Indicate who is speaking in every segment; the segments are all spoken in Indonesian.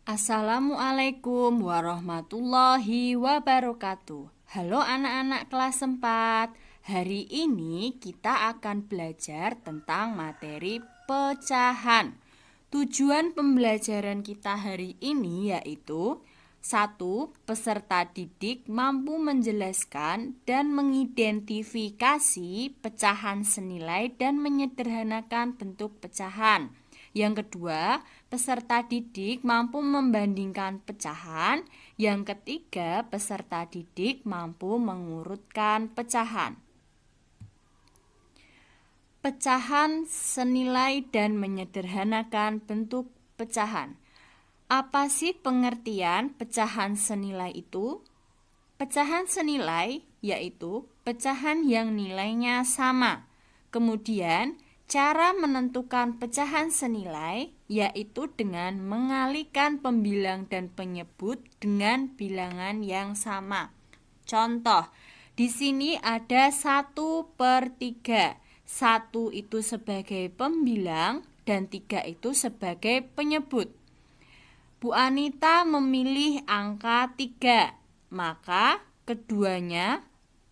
Speaker 1: Assalamualaikum warahmatullahi wabarakatuh. Halo anak-anak kelas 4. Hari ini kita akan belajar tentang materi pecahan. Tujuan pembelajaran kita hari ini yaitu 1. Peserta didik mampu menjelaskan dan mengidentifikasi pecahan senilai dan menyederhanakan bentuk pecahan. Yang kedua, peserta didik mampu membandingkan pecahan. Yang ketiga, peserta didik mampu mengurutkan pecahan. Pecahan senilai dan menyederhanakan bentuk pecahan. Apa sih pengertian pecahan senilai itu? Pecahan senilai yaitu pecahan yang nilainya sama. Kemudian, cara menentukan pecahan senilai yaitu dengan mengalihkan pembilang dan penyebut dengan bilangan yang sama. Contoh, di sini ada 1/3. 1 itu sebagai pembilang dan 3 itu sebagai penyebut. Bu Anita memilih angka 3, maka keduanya,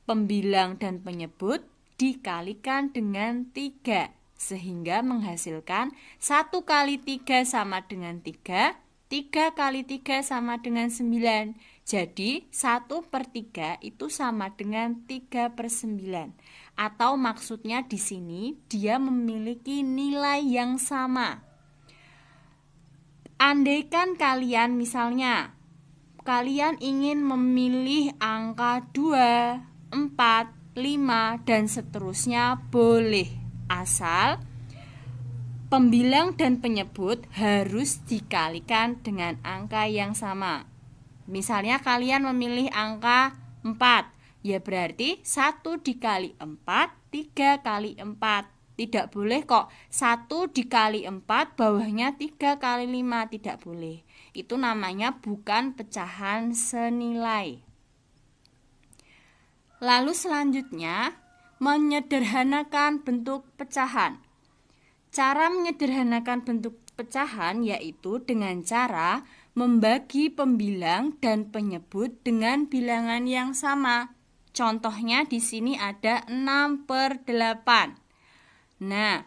Speaker 1: pembilang dan penyebut, dikalikan dengan 3. Sehingga menghasilkan 1 kali 3 sama dengan 3, 3 kali 3 sama dengan 9. Jadi 1/3 itu sama dengan 3/9. Atau maksudnya di sini dia memiliki nilai yang sama. Andaikan kalian misalnya, kalian ingin memilih angka 2, 4, 5, dan seterusnya boleh. Asal pembilang dan penyebut harus dikalikan dengan angka yang sama. Misalnya kalian memilih angka 4, ya berarti 1 dikali 4, 3 kali 4. Tidak boleh kok 1 dikali 4 bawahnya 3 kali 5, tidak boleh. Itu namanya bukan pecahan senilai. Lalu selanjutnya, menyederhanakan bentuk pecahan. Cara menyederhanakan bentuk pecahan yaitu dengan cara membagi pembilang dan penyebut dengan bilangan yang sama. Contohnya di sini ada 6/8. Nah,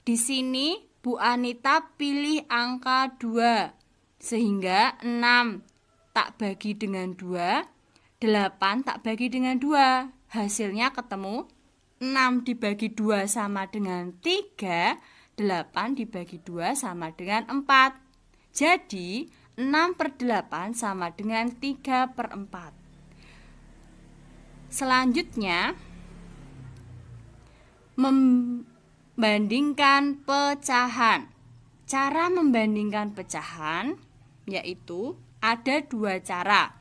Speaker 1: di sini Bu Anita pilih angka 2. Sehingga 6 tak bagi dengan 2, 8 tak bagi dengan 2. Hasilnya ketemu 6 dibagi 2 sama dengan 3, 8 dibagi 2 sama dengan 4. Jadi 6/8 sama dengan 3/4. Selanjutnya, membandingkan pecahan. Cara membandingkan pecahan yaitu ada 2 cara.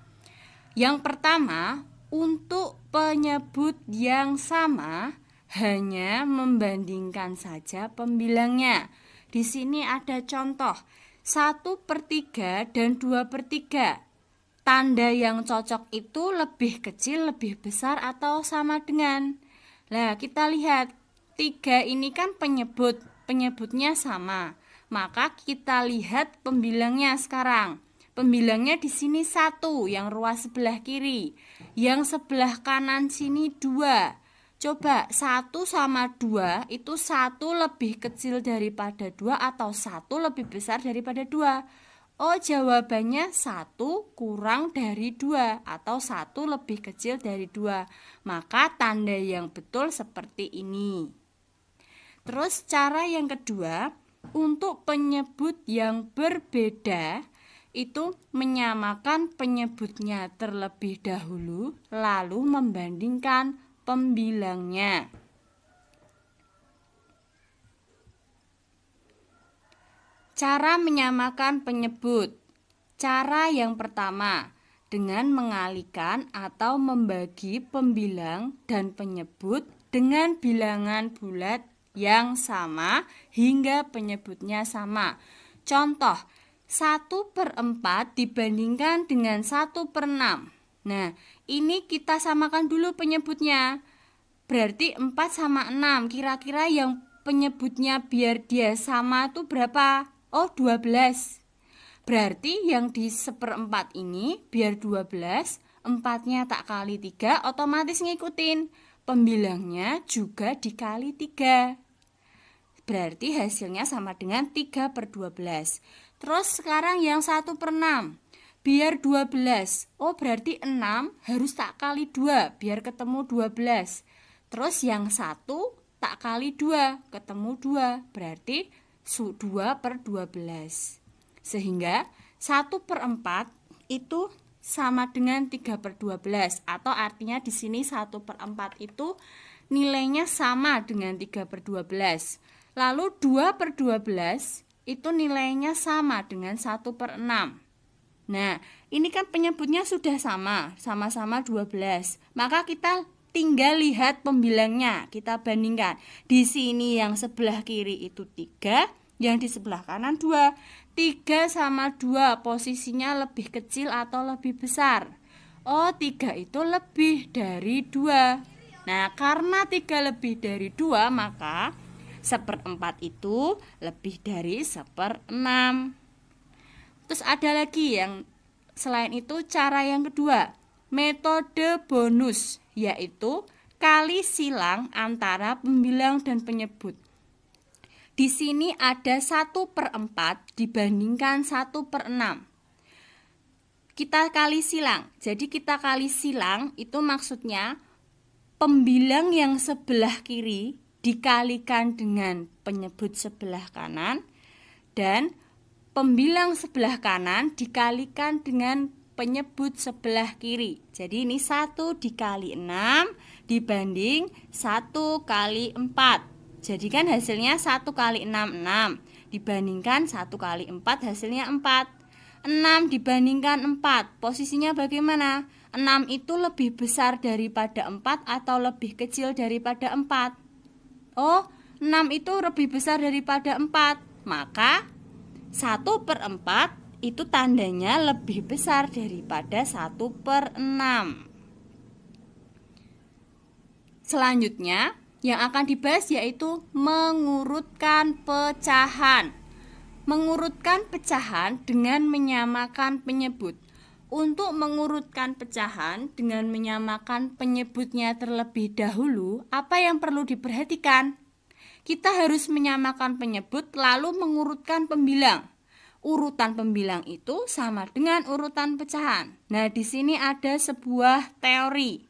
Speaker 1: Yang pertama, untuk penyebut yang sama hanya membandingkan saja pembilangnya. Di sini ada contoh 1/3 dan 2/3. Tanda yang cocok itu lebih kecil, lebih besar, atau sama dengan. Nah, kita lihat 3 ini kan penyebutnya sama. Maka kita lihat pembilangnya sekarang. Pembilangnya di sini 1 yang ruas sebelah kiri. Yang sebelah kanan sini 2. Coba 1 sama 2 itu 1 lebih kecil daripada 2 atau 1 lebih besar daripada 2? Oh, jawabannya 1 kurang dari 2 atau 1 lebih kecil dari 2. Maka tanda yang betul seperti ini. Terus cara yang kedua, untuk penyebut yang berbeda itu menyamakan penyebutnya terlebih dahulu lalu membandingkan pembilangnya. Cara menyamakan penyebut. Cara yang pertama, dengan mengalihkan atau membagi pembilang dan penyebut dengan bilangan bulat yang sama hingga penyebutnya sama. Contoh, 1/4 dibandingkan dengan 1/6. Nah, ini kita samakan dulu penyebutnya. Berarti 4 sama 6. Kira-kira yang penyebutnya biar dia sama itu berapa? Oh, 12. Berarti yang di 1/4 ini biar 12, 4-nya tak kali 3, otomatis ngikutin. Pembilangnya juga dikali 3. Berarti hasilnya sama dengan 3/12. Terus sekarang yang 1/6. Biar 12. Oh, berarti 6 harus tak kali 2 biar ketemu 12. Terus yang 1 tak kali 2 ketemu 2. Berarti 2/12. Sehingga 1/4 itu sama dengan 3/12. Atau artinya di sini 1/4 itu nilainya sama dengan 3/12. Lalu 2/12 itu nilainya sama dengan 1/6. Nah, ini kan penyebutnya sudah sama-sama 12. Maka kita tinggal lihat pembilangnya, kita bandingkan. Di sini yang sebelah kiri itu 3, yang di sebelah kanan 2. 3 sama 2 posisinya lebih kecil atau lebih besar? Oh, 3 itu lebih dari 2. Nah, karena 3 lebih dari 2, maka 1/4 itu lebih dari 1/6. Terus ada lagi yang selain itu, cara yang kedua, metode bonus, yaitu kali silang antara pembilang dan penyebut. Di sini ada 1/4 dibandingkan 1/6. Kita kali silang. Jadi kita kali silang itu maksudnya pembilang yang sebelah kiri dikalikan dengan penyebut sebelah kanan, dan pembilang sebelah kanan dikalikan dengan penyebut sebelah kiri. Jadi ini 1 dikali 6 dibanding 1 kali 4. Jadi kan hasilnya 1 kali 6, 6. Dibandingkan 1 kali 4 hasilnya 4. 6 dibandingkan 4. Posisinya bagaimana? 6 itu lebih besar daripada 4 atau lebih kecil daripada 4? Oh, 6 itu lebih besar daripada 4. Maka 1/4 itu tandanya lebih besar daripada 1/6. Selanjutnya yang akan dibahas yaitu mengurutkan pecahan. Mengurutkan pecahan dengan menyamakan penyebut. Untuk mengurutkan pecahan dengan menyamakan penyebutnya terlebih dahulu, apa yang perlu diperhatikan? Kita harus menyamakan penyebut lalu mengurutkan pembilang. Urutan pembilang itu sama dengan urutan pecahan. Nah, di sini ada sebuah teori.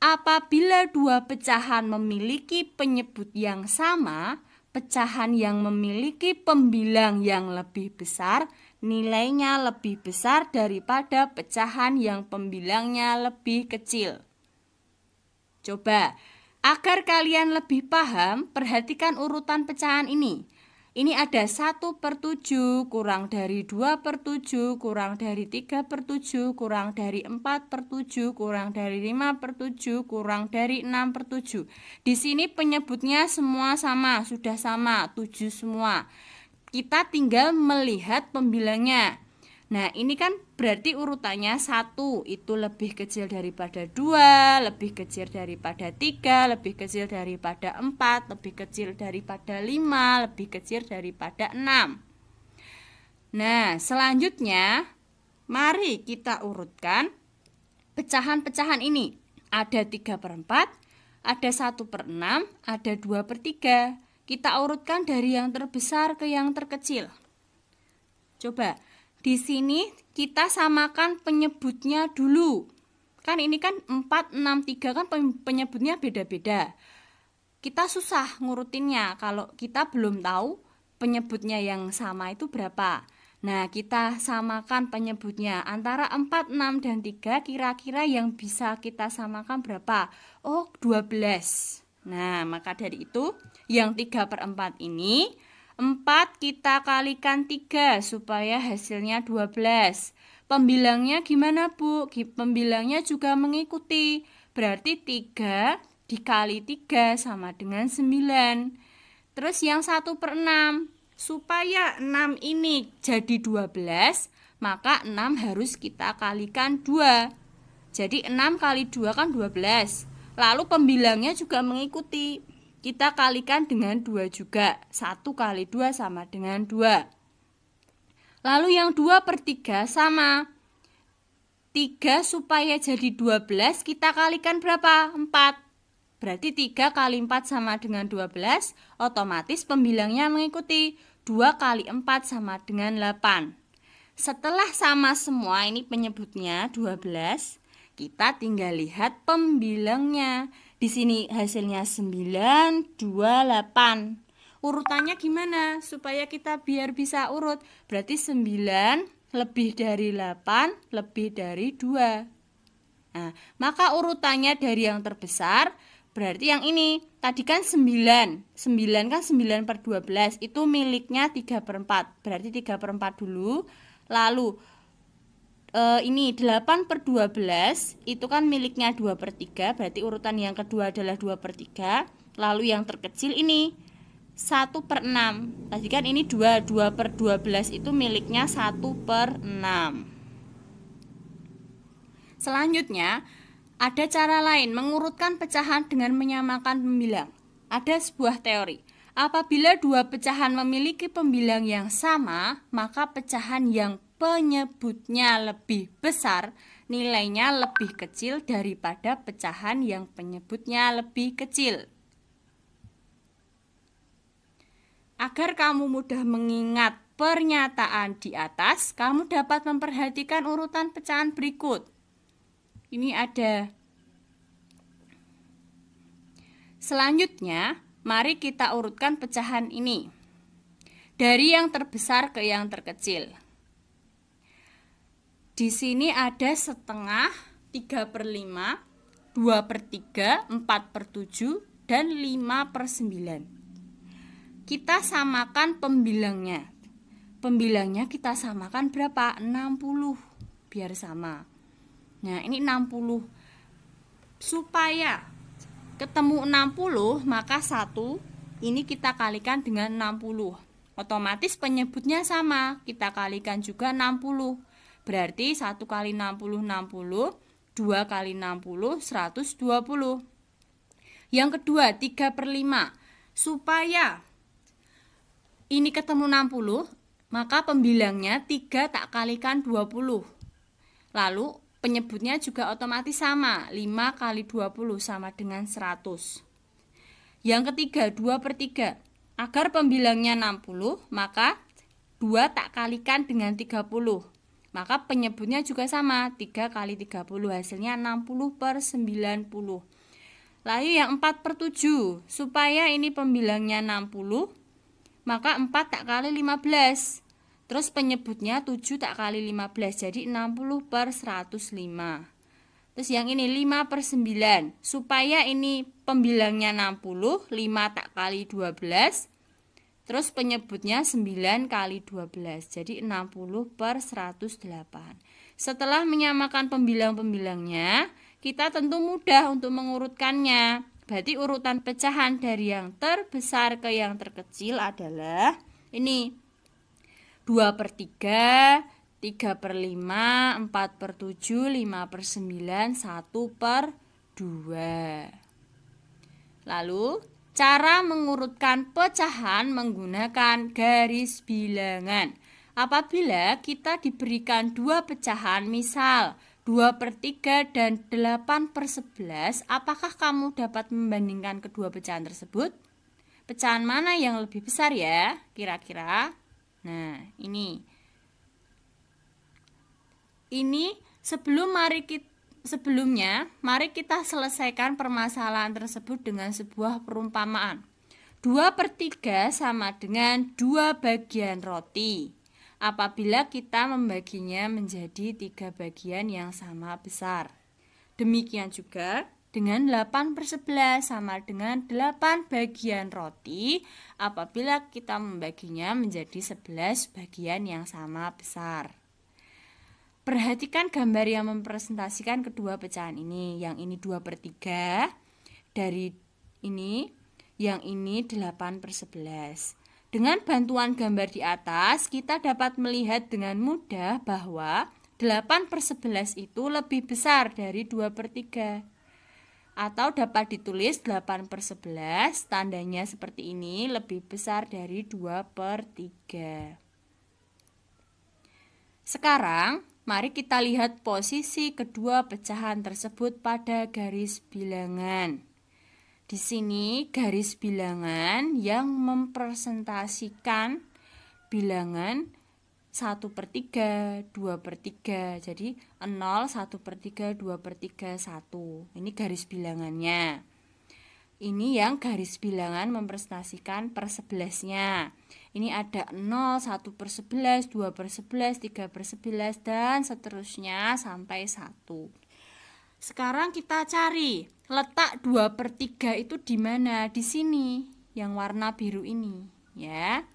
Speaker 1: Apabila dua pecahan memiliki penyebut yang sama, pecahan yang memiliki pembilang yang lebih besar nilainya lebih besar daripada pecahan yang pembilangnya lebih kecil. Coba, agar kalian lebih paham, perhatikan urutan pecahan ini. Ini ada 1/7 kurang dari 2/7 kurang dari 3/7 kurang dari 4/7 kurang dari 5/7 kurang dari 6/7. Di sini penyebutnya semua sama, sudah sama, 7 semua. Kita tinggal melihat pembilangnya. Nah, ini kan berarti urutannya 1 itu lebih kecil daripada 2, lebih kecil daripada 3, lebih kecil daripada 4, lebih kecil daripada 5, lebih kecil daripada 6. Nah, selanjutnya mari kita urutkan pecahan-pecahan ini. Ada 3/4, ada 1/6, ada 2/3. Kita urutkan dari yang terbesar ke yang terkecil. Coba, di sini kita samakan penyebutnya dulu. Kan ini kan 4, 6, 3 kan penyebutnya beda-beda. Kita susah ngurutinnya kalau kita belum tahu penyebutnya yang sama itu berapa. Nah, kita samakan penyebutnya antara 4, 6, dan 3, kira-kira yang bisa kita samakan berapa? Oh, 12. Nah, maka dari itu, yang 3/4 ini, 4 kita kalikan 3 supaya hasilnya 12. Pembilangnya gimana, Bu? Pembilangnya juga mengikuti. Berarti 3 dikali 3 sama dengan 9. Terus yang 1/6. Supaya 6 ini jadi 12, maka 6 harus kita kalikan 2. Jadi 6 kali 2 kan 12. Lalu pembilangnya juga mengikuti. Kita kalikan dengan 2 juga. 1 kali 2 sama dengan 2. Lalu yang 2/3 sama 3 supaya jadi 12 kita kalikan berapa? 4. Berarti 3 kali 4 sama dengan 12, otomatis pembilangnya mengikuti. 2 kali 4 sama dengan 8. Setelah sama semua, ini penyebutnya 12, kita tinggal lihat pembilangnya. Di sini hasilnya 9, 2, 8. Urutannya gimana? Supaya kita biar bisa urut. Berarti 9 lebih dari 8 lebih dari 2. Nah, maka urutannya dari yang terbesar berarti yang ini. Tadi kan 9. 9 kan 9/12. Itu miliknya 3/4. Berarti 3/4 dulu. Lalu ini 8/12 itu kan miliknya 2/3. Berarti urutan yang kedua adalah 2/3. Lalu yang terkecil ini 1/6. Tadi kan ini 2/12 itu miliknya 1/6. Selanjutnya ada cara lain mengurutkan pecahan dengan menyamakan pembilang. Ada sebuah teori. Apabila dua pecahan memiliki pembilang yang sama, maka pecahan yang penyebutnya lebih besar nilainya lebih kecil daripada pecahan yang penyebutnya lebih kecil. Agar kamu mudah mengingat pernyataan di atas, kamu dapat memperhatikan urutan pecahan berikut. Ini ada. Selanjutnya, mari kita urutkan pecahan ini dari yang terbesar ke yang terkecil. Di sini ada setengah, 3/5, 2/3, 4/7, dan 5/9. Kita samakan pembilangnya. Pembilangnya kita samakan berapa? 60, biar sama. Nah, ini 60. Supaya ketemu 60, maka 1 ini kita kalikan dengan 60. Otomatis penyebutnya sama, kita kalikan juga 60. Berarti 1 kali 60, 60. 2 kali 60, 120. Yang kedua, 3/5. Supaya ini ketemu 60, maka pembilangnya 3 tak kalikan 20. Lalu penyebutnya juga otomatis sama, 5 kali 20 sama dengan 100. Yang ketiga, 2/3. Agar pembilangnya 60, maka 2 tak kalikan dengan 30. Maka penyebutnya juga sama, 3 kali 30, hasilnya 60/90. Lalu yang 4/7, supaya ini pembilangnya 60, maka 4 tak kali 15. Terus penyebutnya 7 tak kali 15, jadi 60/105. Terus yang ini 5/9. Supaya ini pembilangnya 60, 5 tak kali 12. Terus penyebutnya 9 kali 12, jadi 60/108. Setelah menyamakan pembilang-pembilangnya, kita tentu mudah untuk mengurutkannya. Berarti urutan pecahan dari yang terbesar ke yang terkecil adalah ini. 2/3, 3/5, 4/7, 5/9, 1/2. Lalu, cara mengurutkan pecahan menggunakan garis bilangan. Apabila kita diberikan dua pecahan, misal 2/3 dan 8/11, apakah kamu dapat membandingkan kedua pecahan tersebut? Pecahan mana yang lebih besar ya, kira-kira? Nah, ini sebelumnya mari kita selesaikan permasalahan tersebut dengan sebuah perumpamaan. 2/3 sama dengan 2 bagian roti. Apabila kita membaginya menjadi 3 bagian yang sama besar. Demikian juga dengan 8/11 sama dengan 8 bagian roti apabila kita membaginya menjadi 11 bagian yang sama besar. Perhatikan gambar yang mempresentasikan kedua pecahan ini. Yang ini 2/3 dari ini, yang ini 8/11. Dengan bantuan gambar di atas, kita dapat melihat dengan mudah bahwa 8/11 itu lebih besar dari 2/3. Atau dapat ditulis 8/11, tandanya seperti ini, lebih besar dari 2/3. Sekarang, mari kita lihat posisi kedua pecahan tersebut pada garis bilangan. Di sini garis bilangan yang mempresentasikan bilangan 1/3, 2/3. Jadi 0, 1/3, 2/3, 1. Ini garis bilangannya. Ini yang garis bilangan mempresentasikan per 11-nya. Ini ada 0, 1/11, 2/11, 3/11, dan seterusnya sampai 1. Sekarang kita cari letak 2/3 itu di mana? Di sini, yang warna biru ini, ya.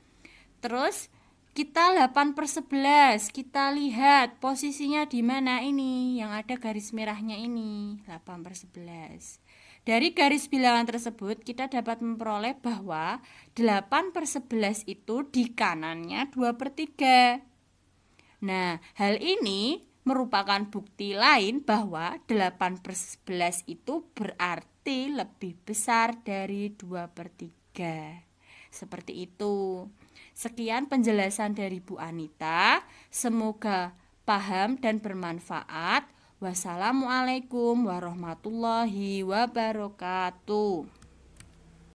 Speaker 1: Terus kita 8/11, kita lihat posisinya di mana ini, yang ada garis merahnya ini, 8/11. Dari garis bilangan tersebut kita dapat memperoleh bahwa 8/11 itu di kanannya 2/3. Nah, hal ini merupakan bukti lain bahwa 8/11 itu berarti lebih besar dari 2/3. Seperti itu. Sekian penjelasan dari Bu Anita. Semoga paham dan bermanfaat. Wassalamualaikum warahmatullahi wabarakatuh.